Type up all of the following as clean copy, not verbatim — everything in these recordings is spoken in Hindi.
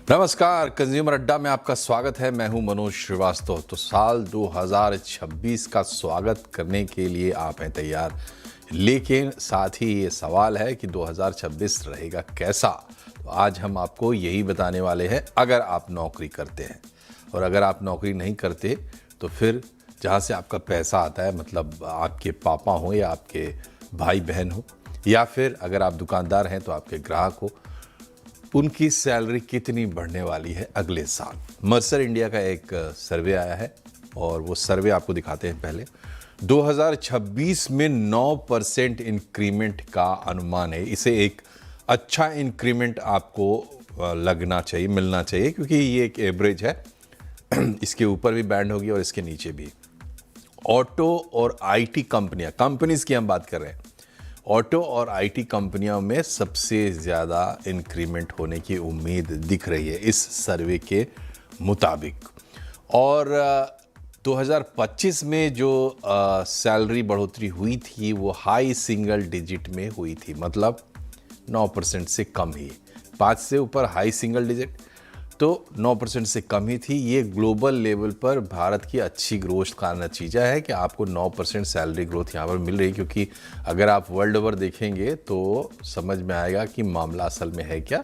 नमस्कार, कंज्यूमर अड्डा में आपका स्वागत है। मैं हूं मनोज श्रीवास्तव। तो साल 2026 का स्वागत करने के लिए आप हैं तैयार, लेकिन साथ ही ये सवाल है कि 2026 रहेगा कैसा। तो आज हम आपको यही बताने वाले हैं। अगर आप नौकरी करते हैं और अगर आप नौकरी नहीं करते तो फिर जहाँ से आपका पैसा आता है, मतलब आपके पापा हो या आपके भाई बहन हो, या फिर अगर आप दुकानदार हैं तो आपके ग्राहक हो, उनकी सैलरी कितनी बढ़ने वाली है अगले साल। मर्सर इंडिया का एक सर्वे आया है और वो सर्वे आपको दिखाते हैं। पहले 2026 में 9% इंक्रीमेंट का अनुमान है। इसे एक अच्छा इंक्रीमेंट आपको लगना चाहिए, मिलना चाहिए, क्योंकि ये एक एवरेज है। इसके ऊपर भी बैंड होगी और इसके नीचे भी। ऑटो और आईटी कंपनीज की हम बात कर रहे हैं। ऑटो और आईटी कंपनियों में सबसे ज़्यादा इंक्रीमेंट होने की उम्मीद दिख रही है इस सर्वे के मुताबिक। और 2025 में जो सैलरी बढ़ोतरी हुई थी वो हाई सिंगल डिजिट में हुई थी, मतलब 9% से कम ही। 5 से ऊपर हाई सिंगल डिजिट, तो 9% से कम ही थी। ये ग्लोबल लेवल पर भारत की अच्छी ग्रोथ का नतीजा है कि आपको 9% सैलरी ग्रोथ यहाँ पर मिल रही है। क्योंकि अगर आप वर्ल्ड ओवर देखेंगे तो समझ में आएगा कि मामला असल में है क्या।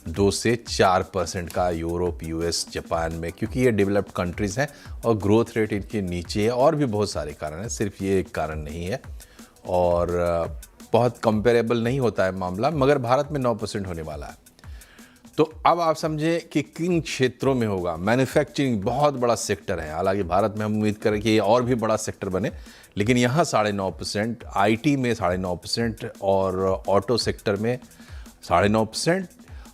2 से 4% का यूरोप, यूएस, जापान में, क्योंकि ये डेवलप्ड कंट्रीज़ हैं और ग्रोथ रेट इनके नीचे है। और भी बहुत सारे कारण हैं, सिर्फ ये एक कारण नहीं है। और बहुत कंपेरेबल नहीं होता है मामला, मगर भारत में 9% होने वाला है। तो अब आप समझें कि किन क्षेत्रों में होगा। मैन्युफैक्चरिंग बहुत बड़ा सेक्टर है, हालांकि भारत में हम उम्मीद करें कि ये और भी बड़ा सेक्टर बने, लेकिन यहाँ 9.5%, आईटी में 9.5% और ऑटो सेक्टर में 9.5%।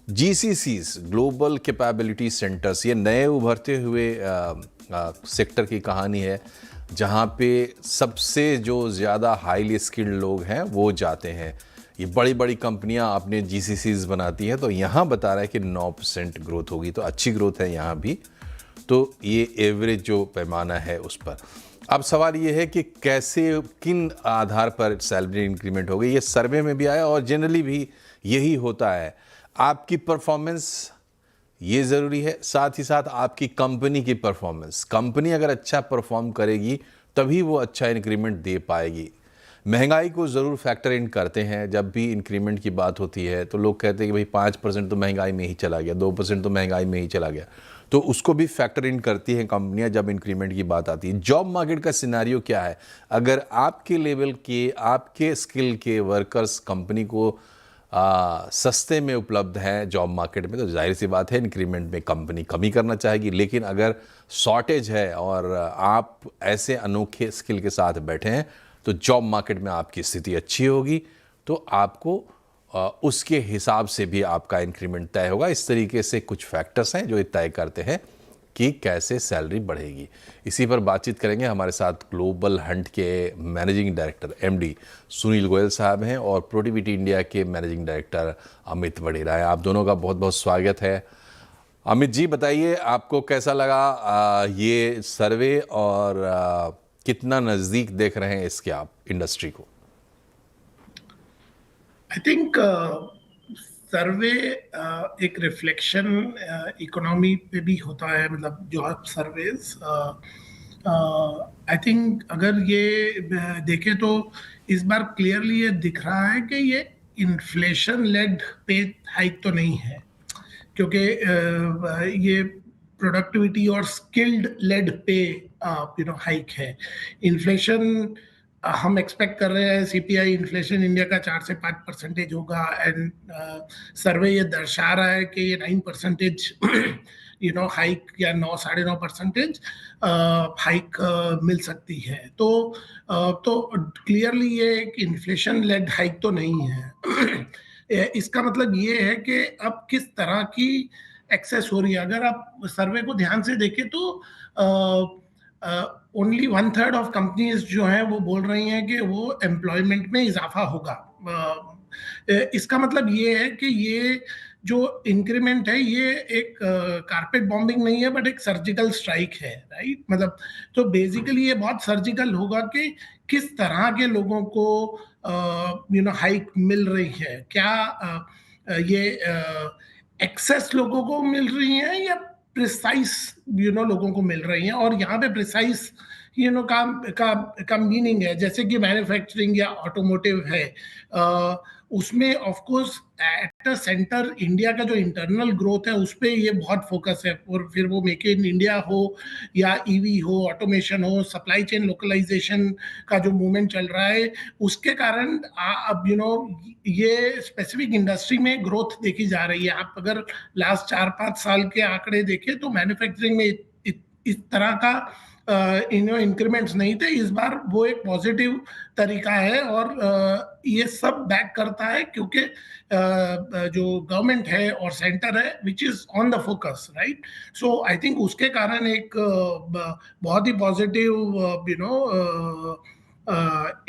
जीसीसीज, ग्लोबल कैपेबिलिटी सेंटर्स, ये नए उभरते हुए सेक्टर की कहानी है, जहाँ पे सबसे जो ज़्यादा हाईली स्किल्ड लोग हैं वो जाते हैं। ये बड़ी बड़ी कंपनियां अपने जीसीसीज बनाती हैं। तो यहाँ बता रहा है कि 9% ग्रोथ होगी, तो अच्छी ग्रोथ है यहाँ भी। तो ये एवरेज जो पैमाना है उस पर। अब सवाल ये है कि कैसे, किन आधार पर सैलरी इंक्रीमेंट होगी। ये सर्वे में भी आया और जनरली भी यही होता है। आपकी परफॉर्मेंस ये ज़रूरी है, साथ ही साथ आपकी कंपनी की परफॉर्मेंस। कंपनी अगर अच्छा परफॉर्म करेगी तभी वो अच्छा इंक्रीमेंट दे पाएगी। महंगाई को ज़रूर फैक्टर इन करते हैं। जब भी इंक्रीमेंट की बात होती है तो लोग कहते हैं कि भाई 5% तो महंगाई में ही चला गया, 2% तो महंगाई में ही चला गया। तो उसको भी फैक्टर इन करती हैं कंपनियां जब इंक्रीमेंट की बात आती है। जॉब मार्केट का सिनारियो क्या है? अगर आपके लेवल के, आपके स्किल के वर्कर्स कंपनी को सस्ते में उपलब्ध हैं जॉब मार्केट में, तो जाहिर सी बात है इंक्रीमेंट में कंपनी कमी करना चाहेगी। लेकिन अगर शॉर्टेज है और आप ऐसे अनोखे स्किल के साथ बैठे हैं तो जॉब मार्केट में आपकी स्थिति अच्छी होगी, तो आपको उसके हिसाब से भी आपका इंक्रीमेंट तय होगा। इस तरीके से कुछ फैक्टर्स हैं जो तय करते हैं कि कैसे सैलरी बढ़ेगी। इसी पर बातचीत करेंगे। हमारे साथ ग्लोबल हंट के managing director MD Sunil Goyal साहब हैं और प्रोटिविटी इंडिया के मैनेजिंग डायरेक्टर अमित वडेरा हैं। आप दोनों का बहुत बहुत स्वागत है। अमित जी, बताइए आपको कैसा लगा ये सर्वे और कितना नज़दीक देख रहे हैं इसके आप इंडस्ट्री को? आई थिंक सर्वे एक रिफ्लेक्शन इकोनॉमी पे भी होता है, मतलब जॉब सर्वेज। आई थिंक अगर ये देखें तो इस बार क्लियरली ये दिख रहा है कि ये इन्फ्लेशन लेड पे हाइक तो नहीं है, क्योंकि ये प्रोडक्टिविटी और स्किल्ड लेड पे हाइक है। इन्फ्लेशन हम एक्सपेक्ट कर रहे हैं सीपीआई इन्फ्लेशन इंडिया का 4 से 5% होगा, एंड सर्वे ये दर्शा रहा है कि ये 9% हाइक या 9-9.5% हाइक मिल सकती है। तो क्लियरली ये एक इन्फ्लेशन लेड हाइक तो नहीं है। इसका मतलब ये है कि अब किस तरह की एक्सेस हो रही है। अगर आप सर्वे को ध्यान से देखें तो ओनली 1/3 ऑफ कंपनीज जो हैं वो बोल रही हैं कि वो एम्प्लॉयमेंट में इजाफा होगा। इसका मतलब ये है कि ये जो इंक्रीमेंट है ये एक कारपेट बॉम्बिंग नहीं है, बट एक सर्जिकल स्ट्राइक है, राइट। मतलब तो बेसिकली ये बहुत सर्जिकल होगा कि किस तरह के लोगों को हाइक मिल रही है। क्या ये एक्सेस लोगों को मिल रही हैं या प्रिसाइज लोगों को मिल रही हैं। और यहाँ पे प्रिसाइज का मीनिंग है, जैसे कि मैन्युफैक्चरिंग या ऑटोमोटिव है, उसमें of course at the centre India का जो इंटरनल ग्रोथ है उस पे ये बहुत फोकस है। और फिर वो मेक इन इंडिया हो या ईवी हो, ऑटोमेशन हो, सप्लाई चेन लोकलाइजेशन का जो मूवमेंट चल रहा है, उसके कारण अब ये स्पेसिफिक इंडस्ट्री में ग्रोथ देखी जा रही है। आप अगर लास्ट 4-5 साल के आंकड़े देखें तो मैन्युफैक्चरिंग में इस तरह का इंक्रीमेंट्स नहीं थे। इस बार वो एक पॉजिटिव तरीका है और ये सब बैक करता है क्योंकि जो गवर्नमेंट है और सेंटर है which is on the focus, right. So I think उसके कारण एक बहुत ही पॉजिटिव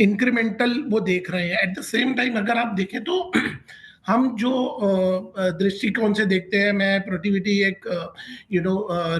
इंक्रीमेंटल वो देख रहे हैं। एट द सेम टाइम अगर आप देखें तो हम जो दृष्टिकोण से देखते हैं, मैं प्रोटिविटी एक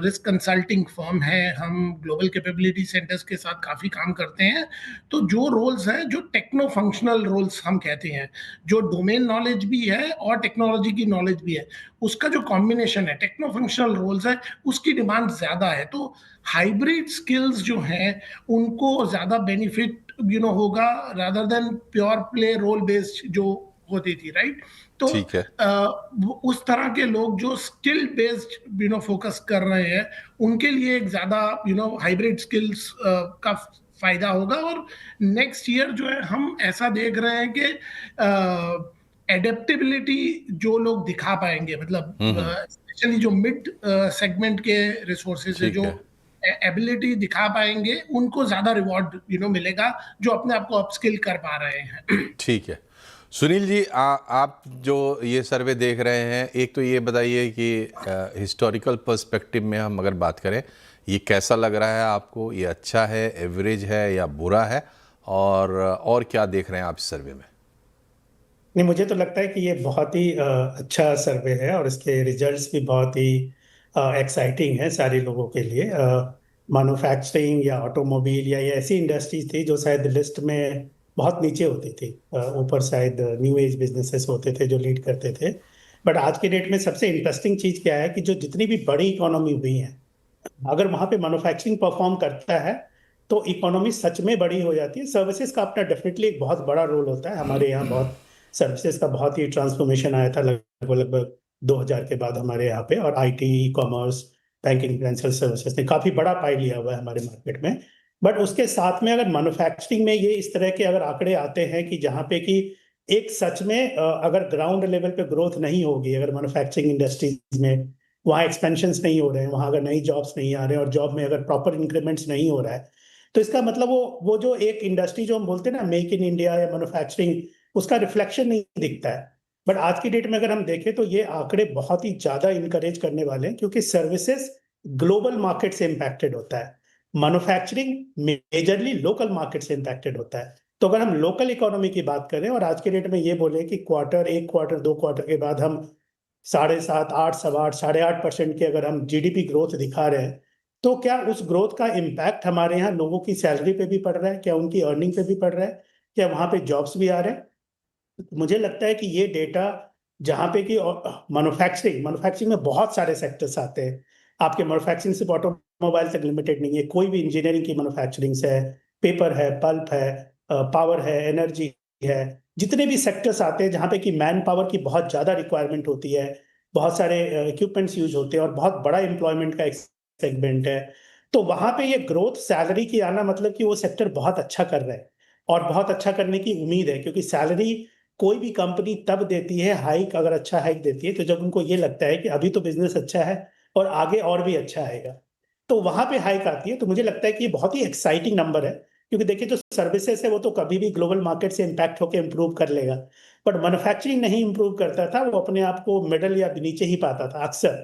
रिस्क कंसल्टिंग फर्म है, हम ग्लोबल कैपेबिलिटी सेंटर्स के साथ काफ़ी काम करते हैं। तो जो रोल्स हैं, जो टेक्नो फंक्शनल रोल्स हम कहते हैं, जो डोमेन नॉलेज भी है और टेक्नोलॉजी की नॉलेज भी है, उसका जो कॉम्बिनेशन है, टेक्नो फंक्शनल रोल्स है, उसकी डिमांड ज़्यादा है। तो हाइब्रिड स्किल्स जो हैं उनको ज़्यादा बेनिफिट होगा rather than pure play role based जो होती थी, राइट। तो ठीक है। उस तरह के लोग जो स्किल बेस्ड फोकस कर रहे हैं, उनके लिए एक ज्यादा हाइब्रिड स्किल्स का फायदा होगा। और नेक्स्ट ईयर जो है हम ऐसा देख रहे हैं कि एडेप्टेबिलिटी जो लोग दिखा पाएंगे, मतलब स्पेशली जो मिड सेगमेंट के रिसोर्सेज है, ठीक जो है। एबिलिटी दिखा पाएंगे, उनको ज्यादा रिवॉर्ड मिलेगा, जो अपने आप को अपस्किल कर पा रहे हैं। ठीक है। सुनील जी, आप जो ये सर्वे देख रहे हैं, एक तो ये बताइए कि हिस्टोरिकल पर्सपेक्टिव में हम अगर बात करें, ये कैसा लग रहा है आपको? ये अच्छा है, एवरेज है या बुरा है? और क्या देख रहे हैं आप इस सर्वे में? नहीं, मुझे तो लगता है कि ये बहुत ही अच्छा सर्वे है और इसके रिजल्ट्स भी बहुत ही एक्साइटिंग है सारे लोगों के लिए। मैन्युफैक्चरिंग या ऑटोमोबाइल या ये ऐसी इंडस्ट्रीज थी जो शायद लिस्ट में बहुत नीचे होती थी। ऊपर शायद न्यू एज बिजनेसेस होते थे जो लीड करते थे। बट आज के डेट में सबसे इंटरेस्टिंग चीज क्या है कि जो जितनी भी बड़ी इकोनॉमी हुई है, अगर वहां पे मैन्युफैक्चरिंग परफॉर्म करता है तो इकोनॉमी सच में बड़ी हो जाती है। सर्विसेज का अपना डेफिनेटली एक बहुत बड़ा रोल होता है। हमारे यहाँ बहुत सर्विसेज का बहुत ही ट्रांसफॉर्मेशन आया था लगभग लगभग 2000 के बाद हमारे यहाँ पे। और IT, e commerce, banking, financial services ने काफी बड़ा पाई लिया हुआ है हमारे मार्केट में। बट उसके साथ में अगर मैन्युफैक्चरिंग में ये इस तरह के अगर आंकड़े आते हैं कि जहाँ पे कि एक सच में अगर ग्राउंड लेवल पे ग्रोथ नहीं होगी, अगर मैन्युफैक्चरिंग इंडस्ट्रीज में वहाँ एक्सपेंशन नहीं हो रहे हैं, वहाँ अगर नई जॉब्स नहीं आ रहे हैं और जॉब में अगर प्रॉपर इंक्रीमेंट्स नहीं हो रहा है, तो इसका मतलब वो जो एक इंडस्ट्री जो हम बोलते हैं ना, मेक इन इंडिया या मैन्युफैक्चरिंग, उसका रिफ्लेक्शन नहीं दिखता है। बट आज की डेट में अगर हम देखें तो ये आंकड़े बहुत ही ज्यादा इंकरेज करने वाले हैं, क्योंकि सर्विसेज ग्लोबल मार्केट से इंपैक्टेड होता है, मैन्युफैक्चरिंग मेजरली लोकल मार्केट से इंपैक्टेड होता है। तो अगर हम लोकल इकोनॉमी की बात करें और आज के डेट में ये बोले कि एक क्वार्टर 2 क्वार्टर के बाद हम 7.5, 8, 8.25, 8.5% के अगर हम जीडीपी ग्रोथ दिखा रहे हैं, तो क्या उस ग्रोथ का इम्पैक्ट हमारे यहाँ लोगों की सैलरी पे भी पड़ रहा है? क्या उनकी अर्निंग पे भी पड़ रहा है? क्या वहां पे जॉब्स भी आ रहे हैं? मुझे लगता है कि ये डेटा जहाँ पे कि मैन्युफैक्चरिंग में बहुत सारे सेक्टर्स आते हैं। आपके मैन्युफैक्चरिंग सिर्फ ऑटोमोबाइल तक लिमिटेड नहीं है, कोई भी इंजीनियरिंग की मैन्युफैक्चरिंग है, पेपर है, पल्प है, पावर है, एनर्जी है, जितने भी सेक्टर्स आते हैं जहाँ पे कि मैन पावर की बहुत ज्यादा रिक्वायरमेंट होती है, बहुत सारे इक्विपमेंट्स यूज होते हैं और बहुत बड़ा एम्प्लॉयमेंट का एक सेगमेंट है। तो वहां पे ये ग्रोथ सैलरी की आना मतलब कि वो सेक्टर बहुत अच्छा कर रहा है और बहुत अच्छा करने की उम्मीद है, क्योंकि सैलरी कोई भी कंपनी तब देती है, हाइक अगर अच्छा हाइक देती है तो जब उनको ये लगता है कि अभी तो बिजनेस अच्छा है और आगे और भी अच्छा आएगा, तो वहां पे हाइक आती है। तो मुझे लगता है कि ये बहुत ही एक्साइटिंग नंबर है, क्योंकि देखिए जो सर्विसेज है वो तो कभी भी ग्लोबल मार्केट से इम्पैक्ट होकर इंप्रूव कर लेगा, बट मैन्युफैक्चरिंग नहीं इंप्रूव करता था, वो अपने आप को मिडल या नीचे ही पाता था अक्सर।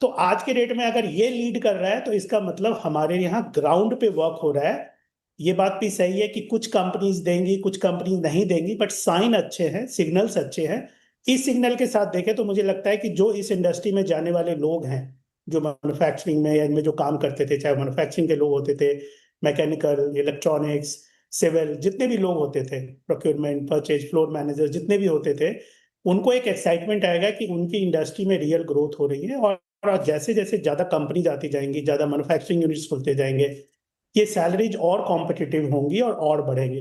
तो आज के डेट में अगर ये लीड कर रहा है तो इसका मतलब हमारे यहाँ ग्राउंड पे वर्क हो रहा है। ये बात भी सही है कि कुछ कंपनीज देंगी, कुछ कंपनीज नहीं देंगी, बट साइन अच्छे हैं, सिग्नल्स अच्छे हैं। इस सिग्नल के साथ देखें तो मुझे लगता है कि जो इस इंडस्ट्री में जाने वाले लोग हैं, जो मैन्युफैक्चरिंग में या इनमें जो काम करते थे, चाहे मैन्युफैक्चरिंग के लोग होते थे, मैकेनिकल, इलेक्ट्रॉनिक्स, सिविल, जितने भी लोग होते थे, प्रोक्योरमेंट, परचेज, फ्लोर मैनेजर, जितने भी होते थे, उनको एक एक्साइटमेंट आएगा कि उनकी इंडस्ट्री में रियल ग्रोथ हो रही है, और जैसे जैसे ज्यादा कंपनीज आती जाएंगी, ज्यादा मैन्युफैक्चरिंग यूनिट्स खुलते जाएंगे, ये सैलरीज और कॉम्पिटिटिव होंगी और बढ़ेंगे,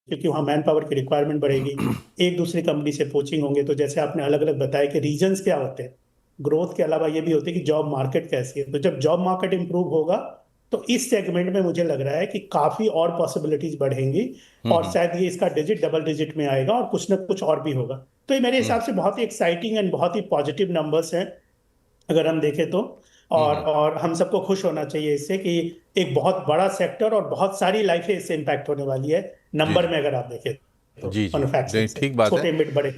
क्योंकि वहाँ मैन पावर की रिक्वायरमेंट बढ़ेगी, एक दूसरी कंपनी से पोचिंग होंगे। तो जैसे आपने अलग अलग बताया कि रीजंस क्या होते हैं, ग्रोथ के अलावा ये भी होती है कि जॉब मार्केट कैसी है। तो जब जॉब मार्केट इंप्रूव होगा तो इस सेगमेंट में मुझे लग रहा है कि काफी और पॉसिबिलिटीज बढ़ेंगी, और शायद ये इसका डिजिट डबल डिजिट में आएगा और कुछ ना कुछ और भी होगा। तो ये मेरे हिसाब से बहुत ही एक्साइटिंग एंड बहुत ही पॉजिटिव नंबर्स हैं अगर हम देखें तो। और हम सबको खुश होना चाहिए इससे कि एक बहुत बड़ा सेक्टर और बहुत सारी लाइफें इससे इम्पैक्ट होने वाली है, नंबर में अगर आप देखें तो जी जी, नहीं, मैन्युफैक्चरिंग से, ठीक बात है। छोटे मिड बड़े